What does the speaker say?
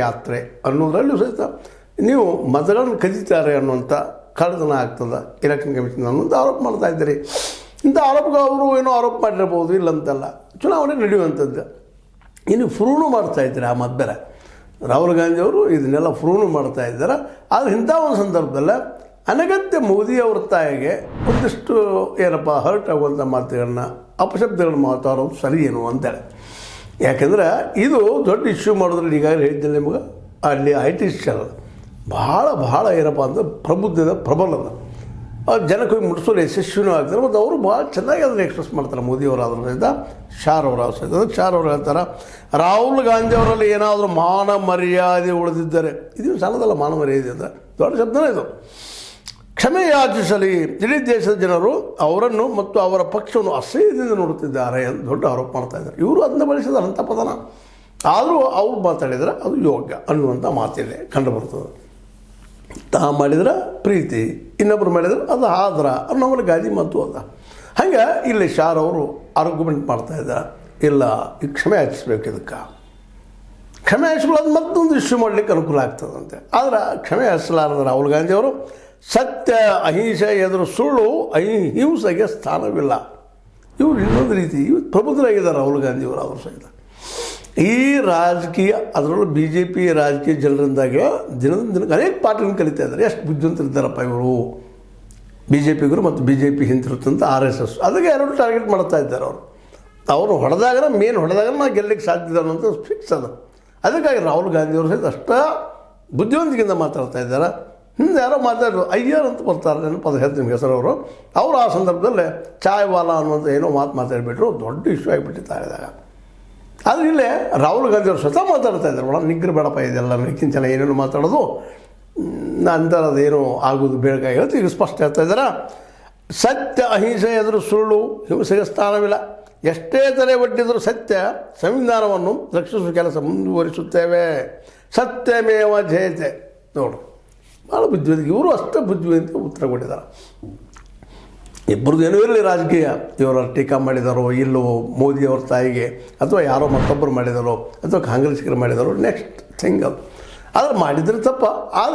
ಯಾತ್ರೆ ಅನ್ನೋದರಲ್ಲೂ ಸಹಿತ ನೀವು ಮತಗಳನ್ನು ಕದೀತಾರೆ ಅನ್ನುವಂಥ ಕಳ್ಳತನ ಆಗ್ತದೆ ಎಲೆಕ್ಷನ್ ಕಮಿಷನ್ ಅನ್ನೋದು ಆರೋಪ ಮಾಡ್ತಾ ಇದ್ದೀರಿ. ಇಂಥ ಆರೋಪಗಳು ಅವರು ಏನೋ ಆರೋಪ ಮಾಡಿರ್ಬೋದು, ಇಲ್ಲಂತಲ್ಲ, ಚುನಾವಣೆ ನಡೆಯುವಂಥದ್ದು. ಇನ್ನು ಫ್ರೂನು ಮಾಡ್ತಾಯಿದ್ದಾರೆ ಆ ಮತ್ ಬೇರೆ ರಾಹುಲ್ ಗಾಂಧಿಯವರು ಇದನ್ನೆಲ್ಲ ಫ್ರೂನು ಮಾಡ್ತಾ ಇದ್ದಾರೆ. ಆದರೆ ಇಂಥ ಒಂದು ಸಂದರ್ಭದಲ್ಲೇ ಅನಗತ್ಯ ಮೋದಿಯವ್ರ ತಾಯಿಗೆ ಒಂದಿಷ್ಟು ಏನಪ್ಪ ಹರ್ಟ್ ಆಗುವಂಥ ಮಾತುಗಳನ್ನ ಅಪಶಬ್ದಗಳನ್ನ ಮಾತಾಡೋದು ಸರಿ ಏನು ಅಂತೇಳಿ. ಯಾಕೆಂದ್ರೆ ಇದು ದೊಡ್ಡ ಇಶ್ಯೂ ಮಾಡೋದ್ರಲ್ಲಿ ಈಗಾಗಲೇ ಹೇಳಿದ್ದಿಲ್ಲ ನಿಮ್ಗೆ, ಅಲ್ಲಿ IT ಚಾನಲ್ ಭಾಳ ಏನಪ್ಪ ಅಂದ್ರೆ ಪ್ರಬುದ್ಧದ ಪ್ರಬಲದ ಜನಕ್ಕೆ ಮುಟ್ಟಿಸೋರು ಯಶಸ್ವಿನೂ ಆಗ್ತಾರೆ. ಮತ್ತು ಅವರು ಭಾಳ ಚೆನ್ನಾಗಿ ಅದನ್ನು ಎಕ್ಸ್ಪ್ರೆಸ್ ಮಾಡ್ತಾರೆ. ಮೋದಿಯವರಾದ್ರ ಸಹಿತ ಶಾರ್ ಅವರ ಸಹಿತ ಅದಕ್ಕೆ ಶಾರ್ ಅವರು ಹೇಳ್ತಾರೆ, ರಾಹುಲ್ ಗಾಂಧಿ ಅವರಲ್ಲಿ ಏನಾದರೂ ಮಾನ ಮರ್ಯಾದೆ ಉಳಿದಿದ್ದಾರೆ, ಇದು ಸಣ್ಣದಲ್ಲ, ಮಾನ ಮರ್ಯಾದೆ ಅಂದರೆ ದೊಡ್ಡ ಶಬ್ದನೇ ಇದು. ಕ್ಷಮೆ ಯಾಚಿಸಲಿ, ಇಡೀ ದೇಶದ ಜನರು ಅವರನ್ನು ಮತ್ತು ಅವರ ಪಕ್ಷವನ್ನು ಅಸಹ್ಯದಿಂದ ನೋಡುತ್ತಿದ್ದಾರೆ ಅಂತ ದೊಡ್ಡ ಆರೋಪ ಮಾಡ್ತಾ ಇದ್ದಾರೆ. ಇವರು ಅದನ್ನ ಬಳಸಿದ್ದಾರೆ ಅಂಥ ಪದನ. ಆದರೂ ಅವ್ರು ಮಾತಾಡಿದರೆ ಅದು ಯೋಗ್ಯ ಅನ್ನುವಂಥ ಮಾತಿದೆ ಕಂಡುಬರ್ತದೆ. ತಾ ಮಾಡಿದ್ರೆ ಪ್ರೀತಿ, ಇನ್ನೊಬ್ಬರು ಮಾಡಿದ್ರೆ ಅದು ಆದ್ರ ನಮ್ಮಲ್ಲಿ ಗಾದಿ ಮಾತು ಅದ. ಹಂಗೆ ಇಲ್ಲಿ ಶಾರ್ ಅವರು ಆರ್ಗ್ಯುಮೆಂಟ್ ಮಾಡ್ತಾ ಇದ್ದಾರೆ, ಇಲ್ಲ ಈ ಕ್ಷಮೆ ಯಾಚಿಸ್ಬೇಕು, ಇದಕ್ಕೆ ಕ್ಷಮೆ ಯಾಚಿಸ್ಕೊಳ್ಳೋದು ಮತ್ತೊಂದು ಇಶ್ಯೂ ಮಾಡಲಿಕ್ಕೆ ಅನುಕೂಲ ಆಗ್ತದಂತೆ. ಆದರೆ ಕ್ಷಮೆ ಯಾಚಿಸಲಾರದ ರಾಹುಲ್ ಗಾಂಧಿಯವರು ಸತ್ಯ ಅಹಿಂಸೆ ಎದುರು ಸುಳ್ಳು ಅಹಿಂಸೆಗೆ ಸ್ಥಾನವಿಲ್ಲ. ಇವರು ಇನ್ನೊಂದು ರೀತಿ ಪ್ರಬುದ್ಧರಾಗಿದ್ದಾರೆ ರಾಹುಲ್ ಗಾಂಧಿಯವರು. ಅವರು ಸಹಿತ ಈ ರಾಜಕೀಯ, ಅದರಲ್ಲೂ BJP ರಾಜಕೀಯ ಜನರಿಂದಾಗೆ ದಿನದಿಂದ ದಿನಕ್ಕೆ ಅನೇಕ ಪಾಠಗಳನ್ನು ಕಲಿತಾ ಇದ್ದಾರೆ. ಎಷ್ಟು ಬುದ್ಧಿವಂತರಿದ್ದಾರಪ್ಪ ಇವರು, BJPಗರು ಮತ್ತು BJP ಹಿಂತಿರುತ್ತಂತ RSS. ಅದಕ್ಕೆ ಎರಡು ಟಾರ್ಗೆಟ್ ಮಾಡ್ತಾ ಇದ್ದಾರೆ ಅವರು ಹೊಡೆದಾಗ ಮೇನ್ ಹೊಡೆದಾಗ ನಾವು ಗೆಲ್ಲಕ್ಕೆ ಸಾಧ್ಯ ಇದೆ ಅನ್ನೋಂಥ ಫಿಕ್ಸ್ ಅದು. ಅದಕ್ಕಾಗಿ ರಾಹುಲ್ ಗಾಂಧಿಯವರು ಸಹಿತ ಅಷ್ಟೇ ಬುದ್ಧಿವಂತಿಕೆಯಿಂದ ಮಾತಾಡ್ತಾ ಇದ್ದಾರೆ. ಯಾರೋ ಮಾತಾಡೋರು ಅಯ್ಯರ್ ಅಂತ ಬರ್ತಾರೆ, ನೆನಪದ ಹೇಳ್ತೀನಿ ನಿಮ್ಗೆ ಹೆಸರವರು. ಅವರು ಆ ಸಂದರ್ಭದಲ್ಲೇ ಚಾಯ್ ವಾಲಾ ಅನ್ನುವಂಥ ಏನೋ ಮಾತಾಡಿಬಿಟ್ರು, ದೊಡ್ಡ ಇಶ್ಯೂ ಆಗಿಬಿಟ್ಟಿದ್ದಾರೆ ಇದಾಗ. ಆದರೆ ಇಲ್ಲೇ ರಾಹುಲ್ ಗಾಂಧಿಯವರು ಸ್ವತಃ ಮಾತಾಡ್ತಾ ಇದ್ದಾರೆ, ಒಳ ನಿಗ್ರ ಬೇಡಪ್ಪ ಇದೆಲ್ಲ ಇದಕ್ಕಿಂತ ಜನ ಏನೇನು ಮಾತಾಡೋದು ನಂತರದೇನು ಆಗೋದು ಬೇಡ ಹೇಳ್ತು. ಈಗ ಸ್ಪಷ್ಟ ಹೇಳ್ತಾ ಇದ್ದಾರೆ, ಸತ್ಯ ಅಹಿಂಸೆ ಎದುರು ಸುಳ್ಳು ಹಿಂಸೆಗೆ ಸ್ಥಾನವಿಲ್ಲ. ಎಷ್ಟೇ ತಲೆ ಒಡ್ಡಿದರೂ ಸತ್ಯ ಸಂವಿಧಾನವನ್ನು ರಕ್ಷಿಸುವ ಕೆಲಸ ಮುಂದುವರಿಸುತ್ತೇವೆ. ಸತ್ಯಮೇವ ಜಯತೆ. ನೋಡು, ಭಾಳ ಬುದ್ಧಿವಂತಿಕೆ. ಇವರು ಅಷ್ಟೇ ಬುದ್ಧಿವಂತಿಕೆ ಉತ್ತರ ಕೊಟ್ಟಿದ್ದಾರೆ. ಇಬ್ಬರದ್ದು ಏನೂ ಇರಲಿ ರಾಜಕೀಯ, ಇವರ ಟೀಕಾ ಮಾಡಿದಾರೋ ಇಲ್ಲೋ ಮೋದಿಯವ್ರ ತಾಯಿಗೆ, ಅಥವಾ ಯಾರೋ ಮತ್ತೊಬ್ಬರು ಮಾಡಿದಾರೋ ಅಥವಾ ಕಾಂಗ್ರೆಸ್ಸಿಗರು ಮಾಡಿದಾರೋ, ನೆಕ್ಸ್ಟ್ ಥಿಂಗ್ ಅದು. ಆದರೆ ಮಾಡಿದರೆ ತಪ್ಪ. ಆದರೆ